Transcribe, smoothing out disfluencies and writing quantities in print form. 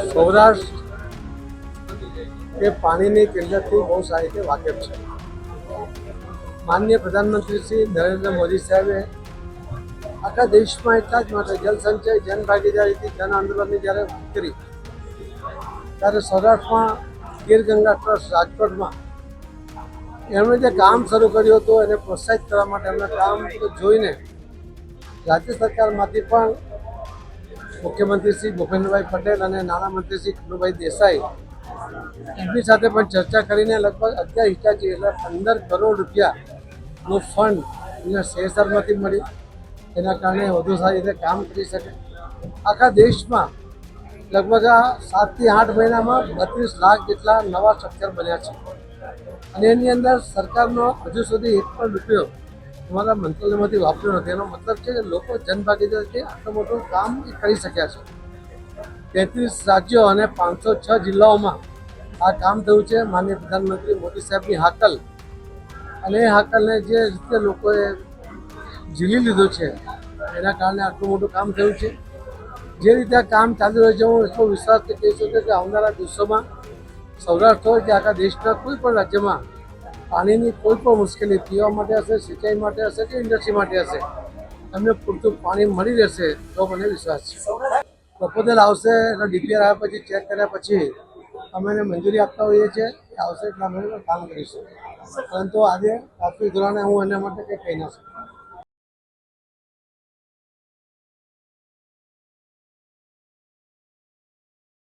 સૌરાષ્ટ્ર એ પાણીની કિંમતથી બહુ સારી રીતે વાકેફ છે. માનનીય પ્રધાનમંત્રી શ્રી નરેન્દ્ર મોદી સાહેબે આખા દેશમાં એટલા જ માટે જલ સંચય જન ભાગીદારીથી જન આંદોલનની જ્યારે વાત કરી ત્યારે સૌરાષ્ટ્રમાં ગીર ગંગા ટ્રસ્ટ રાજકોટમાં એમણે જે કામ શરૂ કર્યું હતું એને પ્રોત્સાહિત કરવા માટે એમણે કામ જોઈને રાજ્ય સરકારમાંથી પણ મુખ્યમંત્રી શ્રી ભૂપેન્દ્રભાઈ પટેલ અને નાણામંત્રી શ્રી કનુભાઈ દેસાઈ એમની સાથે પણ ચર્ચા કરીને લગભગ 11 ઇટાચી એટલે 15 કરોડ રૂપિયાનું ફંડ એમને શેરમાંથી મળ્યું. એના કારણે વધુ સારી રીતે કામ કરી શકે. આખા દેશમાં લગભગ 7 થી 8 મહિનામાં 32 લાખ જેટલા નવા સ્ટ્રક્ચર બન્યા છે અને એની અંદર સરકારનો હજુ સુધી એક પણ રૂપિયો અમારા મંત્રાલયમાંથી વાપર્યો નથી. એનો મતલબ છે કે લોકો જનભાગીદારીથી આટલું મોટું કામ કરી શક્યા છે. 33 રાજ્યો અને 506 જિલ્લાઓમાં આ કામ થયું છે. માનનીય પ્રધાનમંત્રી મોદી સાહેબની હાકલ અને એ હાકલને જે રીતે લોકોએ ઝીલી લીધું છે એના કારણે આટલું મોટું કામ થયું છે. જે રીતે આ કામ ચાલી રહ્યું છે હું એટલો વિશ્વાસથી કહી શકું કે આવનારા દિવસોમાં સૌરાષ્ટ્ર હોય કે આખા દેશના કોઈ પણ રાજ્યમાં પાણીની કોઈ પણ મુશ્કેલી પીવા માટે હશે, સિંચાઈ માટે હશે કે ઇન્ડસ્ટ્રી માટે હશે, અમને પૂરતું પાણી મળી રહેશે તો મને વિશ્વાસ છે. પ્રપોઝલ આવશે એટલે ડીપીઆર આવ્યા પછી ચેક કર્યા પછી અમે એને મંજૂરી આપતા હોઈએ છીએ. આવશે એટલે અમે કામ કરીશું. પરંતુ આજે ટ્રાફિક ધોરણે હું એના માટે કંઈ કહી ના શકું.